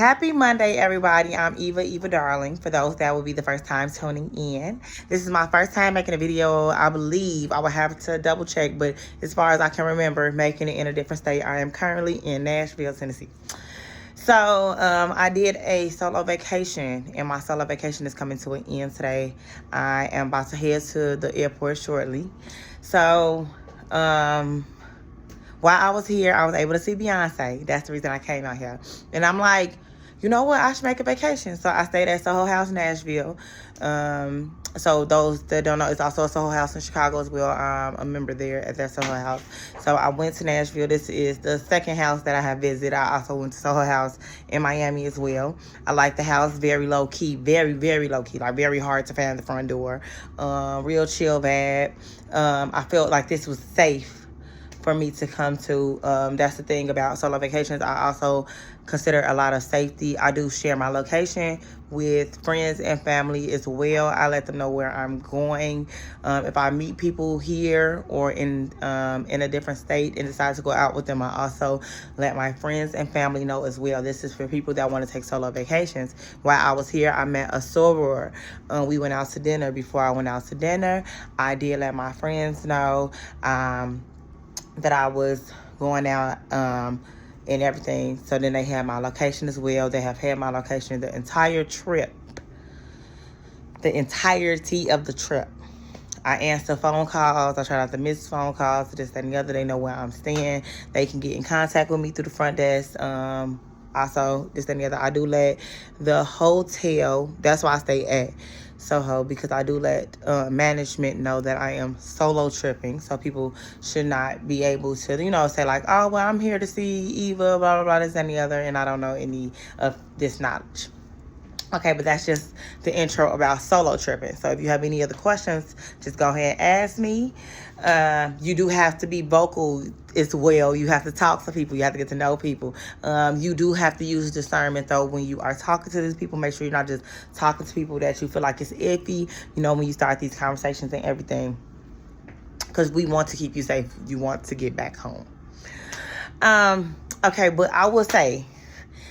Happy Monday, everybody. I'm Eva Darling. For those that will be the first time tuning in, this is my first time making a video. I believe I will have to double check, but as far as I can remember, making it in a different state. I am currently in Nashville, Tennessee. So I did a solo vacation, and my solo vacation is coming to an end today. I am about to head to the airport shortly. So while I was here, I was able to see Beyonce. That's the reason I came out here. And I'm like, you know what? I should make a vacation. So I stayed at Soho House, Nashville. So those that don't know, it's also a Soho House in Chicago as well. I'm a member there at that Soho House. So I went to Nashville. This is the second house that I have visited. I also went to Soho House in Miami as well. I like the house, very low key, very, very low key, like very hard to find the front door. Real chill vibe. I felt like this was safe for me to come to. That's the thing about solo vacations. I also consider a lot of safety. I do share my location with friends and family as well. I let them know where I'm going. If I meet people here or in a different state and decide to go out with them, I also let my friends and family know as well. This is for people that want to take solo vacations. While I was here, I met a soror. We went out to dinner. Before I went out to dinner, I did let my friends know that I was going out and everything. So then they had my location as well. They have had my location the entire trip. The entirety of the trip. I answer phone calls. I try not to miss phone calls. This, that, and the other. They know where I'm staying. They can get in contact with me through the front desk. Also, this, that, and the other. I do let the hotel, that's why I stay at Soho, because I do let management know that I am solo tripping. So people should not be able to, say like, oh, well, I'm here to see Eva, blah, blah, blah, this and the other, and I don't know any of this knowledge. Okay, but that's just the intro about solo tripping. So if you have any other questions, just go ahead and ask me. You do have to be vocal as well. You have to talk to people. You have to get to know people. You do have to use discernment, though, when you are talking to these people. Make sure you're not just talking to people that you feel like it's iffy, when you start these conversations and everything. Because we want to keep you safe. You want to get back home. Okay, but I will say,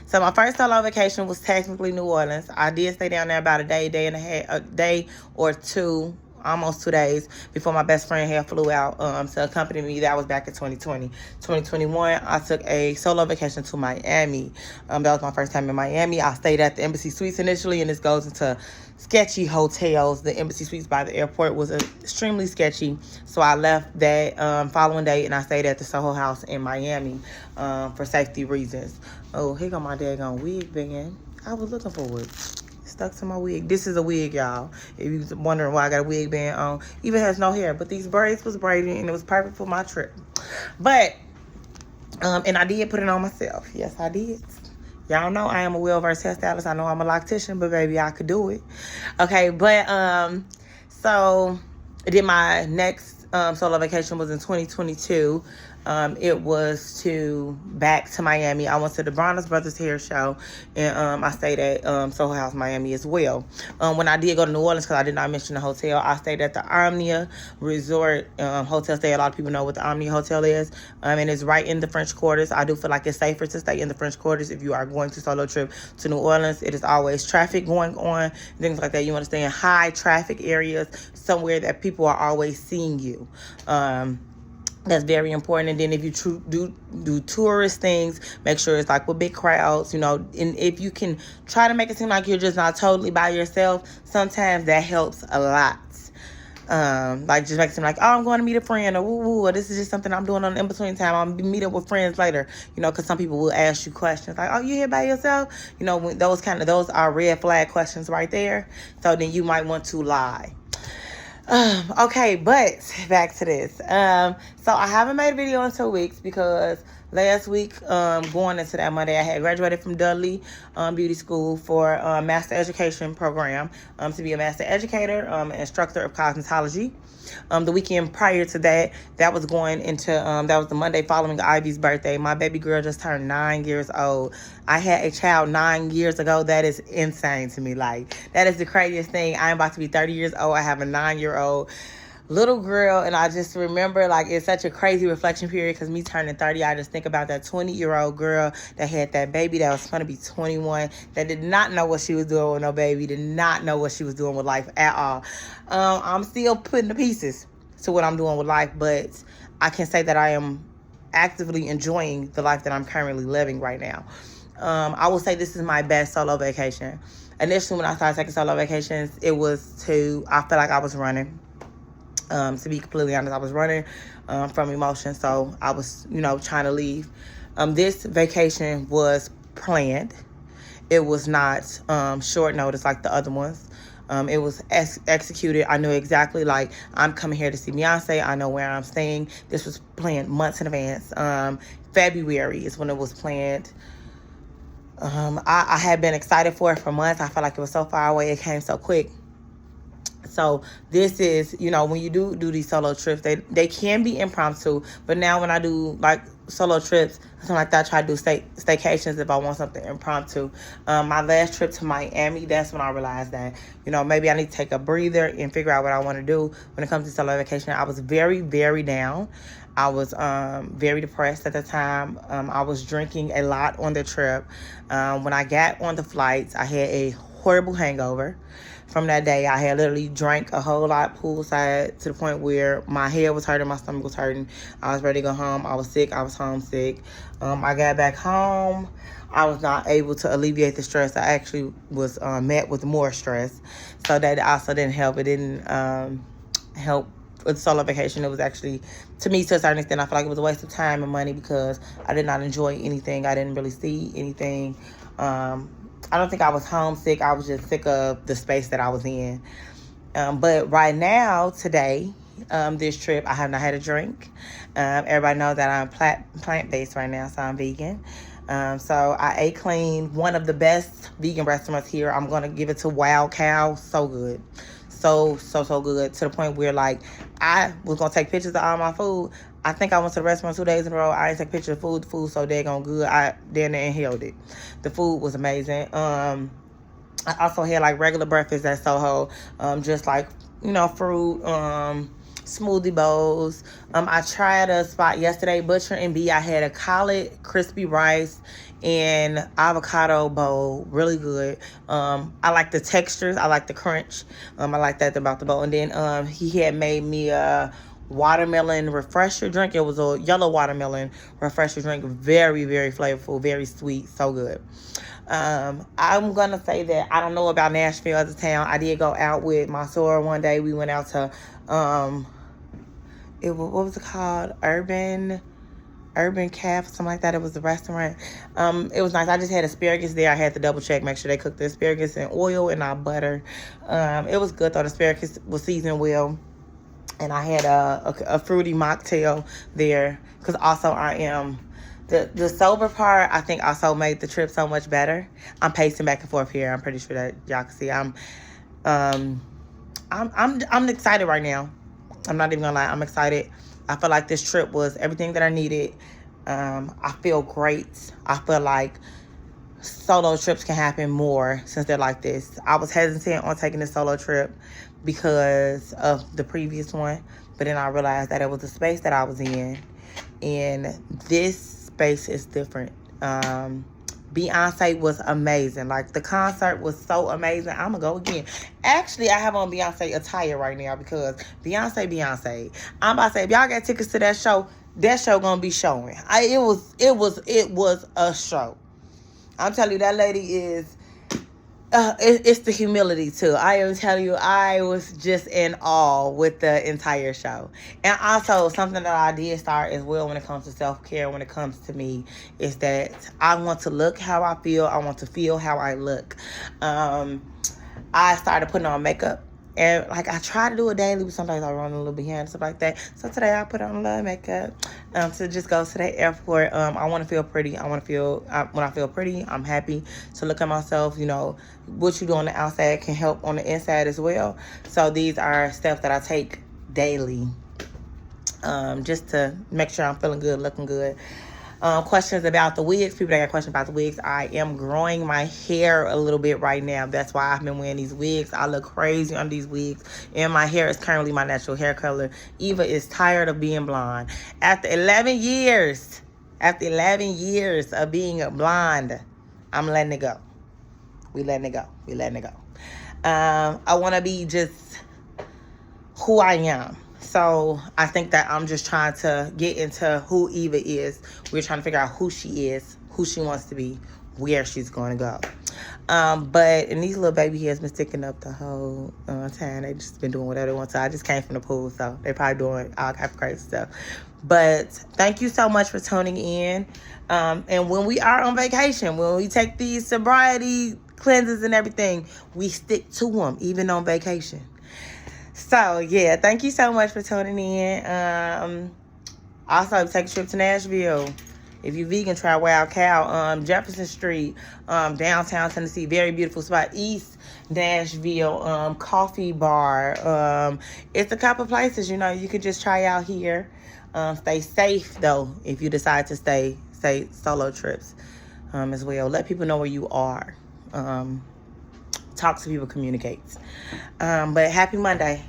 so my first solo vacation was technically New Orleans. I did stay down there about a day or two, almost 2 days before my best friend had flew out to accompany me. That was back in 2020. 2021, I took a solo vacation to Miami. That was my first time in Miami. I stayed at the Embassy Suites initially, and this goes into sketchy hotels. The Embassy Suites by the airport was extremely sketchy. So I left that following day, and I stayed at the Soho House in Miami for safety reasons. Oh, here go my daggone wig banging. I was looking for it. Stuck to my wig. This is a wig, y'all. If you was wondering why I got a wig band on, even has no hair, but these braids was braided and it was perfect for my trip. But and I did put it on myself. Yes, I did. Y'all know I am a well-versed hairstylist. I know I'm a loctician, but baby, I could do it. Okay, but so then my next solo vacation was in 2022. It was back to Miami. I went to the Bronner Brothers hair show, and I stayed at Soho House Miami as well. When I did go to New Orleans, because I did not mention the hotel, I stayed at the Omnia Resort hotel stay. A lot of people know what the Omnia Hotel is, and it's right in the French Quarters. I do feel like it's safer to stay in the French Quarters if you are going to solo trip to New Orleans. It is always traffic going on, things like that. You want to stay in high traffic areas, somewhere that people are always seeing you. That's very important. And then if you do tourist things, make sure it's like with big crowds, and if you can try to make it seem like you're just not totally by yourself, sometimes that helps a lot. Like just make it seem like, oh, I'm going to meet a friend, or woo, or this is just something I'm doing on in between time. I'm meet up with friends later, because some people will ask you questions like, oh, you here by yourself? When those are red flag questions right there. So then you might want to lie. Okay, but back to this. So I haven't made a video in 2 weeks because last week, going into that Monday, I had graduated from Dudley Beauty School for a master education program to be a master educator, instructor of cosmetology. The weekend prior to that, that was going into, that was the Monday following Ivy's birthday. My baby girl just turned 9 years old. I had a child 9 years ago. That is insane to me. Like, that is the craziest thing. I'm about to be 30 years old. I have a 9-year-old. little girl, and I just remember, like, it's such a crazy reflection period because me turning 30, I just think about that 20-year-old girl that had that baby that was going to be 21, that did not know what she was doing with no baby, did not know what she was doing with life at all. I'm still putting the pieces to what I'm doing with life, but I can say that I am actively enjoying the life that I'm currently living right now. I will say this is my best solo vacation. Initially, when I started taking solo vacations, I felt like I was running. To be completely honest, I was running from emotion, so I was, trying to leave. This vacation was planned. It was not short notice like the other ones. It was executed. I knew exactly, like, I'm coming here to see Beyonce. I know where I'm staying. This was planned months in advance. February is when it was planned. I had been excited for it for months. I felt like it was so far away. It came so quick. So this is, when you do these solo trips, they can be impromptu. But now when I do, like, solo trips, something like that, I try to do staycations if I want something impromptu. My last trip to Miami, that's when I realized that, maybe I need to take a breather and figure out what I want to do when it comes to solo vacation. I was very, very down. I was very depressed at the time. I was drinking a lot on the trip. When I got on the flights, I had a horrible hangover. From that day, I had literally drank a whole lot poolside to the point where my head was hurting, my stomach was hurting. I was ready to go home. I was sick. I was homesick. I got back home. I was not able to alleviate the stress. I actually was met with more stress. So that also didn't help. It didn't help with solo vacation. It was actually, to me, to a certain extent, I feel like it was a waste of time and money because I did not enjoy anything. I didn't really see anything. I don't think I was homesick. I was just sick of the space that I was in. But right now, today, this trip, I have not had a drink. Everybody knows that I'm plant-based right now, so I'm vegan. So I ate clean. One of the best vegan restaurants here. I'm going to give it to Wild Cow. So good. So good. To the point where, like, I was going to take pictures of all my food. I think I went to the restaurant 2 days in a row. I didn't take pictures of food. The food so daggone good. I then inhaled it. The food was amazing. I also had, like, regular breakfast at Soho. Just like, fruit, smoothie bowls. I tried a spot yesterday, Butcher and Bee. I had a collard crispy rice and avocado bowl. Really good. I like the textures. I like the crunch. I like that about the bowl. And then he had made me a watermelon refresher drink. It was a yellow watermelon refresher drink. Very, very flavorful, very sweet, so good. I'm gonna say that I don't know about Nashville as a town. I did go out with my soror one day. We went out to what was it called? Urban Calf, something like that. It was a restaurant. It was nice. I just had asparagus there. I had to double check, make sure they cooked the asparagus in oil and not butter. It was good though. The asparagus was seasoned well. And I had a fruity mocktail there because also I am the sober part. I think also made the trip so much better. I'm pacing back and forth here. I'm pretty sure that y'all can see. I'm excited right now. I'm not even gonna lie. I'm excited. I feel like this trip was everything that I needed. I feel great. I feel like solo trips can happen more since they're like this. I was hesitant on taking this solo trip because of the previous one, but then I realized that it was the space that I was in, and this space is different. Beyonce was amazing. Like, the concert was so amazing. I'm gonna go again. Actually, I have on Beyonce attire right now because Beyonce. I'm about to say, if y'all got tickets to that show gonna be showing. It was a show. I'm telling you, that lady is, it's the humility too. I am telling you, I was just in awe with the entire show. And also, something that I did start as well when it comes to self-care, when it comes to me, is that I want to look how I feel. I want to feel how I look. I started putting on makeup. And, like, I try to do it daily, but sometimes I run a little behind and stuff like that. So today I put on a little makeup to just go to the airport. I want to feel pretty. When I feel pretty, I'm happy to look at myself. What you do on the outside can help on the inside as well. So these are steps that I take daily just to make sure I'm feeling good, looking good. Questions about the wigs. People that got questions about the wigs. I am growing my hair a little bit right now. That's why I've been wearing these wigs. I look crazy on these wigs. And my hair is currently my natural hair color. Eva is tired of being blonde. After 11 years of being blonde, I'm letting it go. We letting it go. I want to be just who I am. So I think that I'm just trying to get into who Eva is. We're trying to figure out who she is, who she wants to be, where she's going to go. And these little baby hairs been sticking up the whole time. They just been doing whatever they want to. I just came from the pool, so they probably doing all kinds of crazy stuff. But thank you so much for tuning in. And when we are on vacation, when we take these sobriety cleanses and everything, we stick to them, even on vacation. So, yeah, thank you so much for tuning in. Also, take a trip to Nashville. If you're vegan, try Wild Cow. Jefferson Street, downtown Tennessee, very beautiful spot. East Nashville, coffee bar. It's a couple places, you could just try out here. Stay safe, though, if you decide to stay solo trips as well. Let people know where you are. Talk to people, communicate. But happy Monday.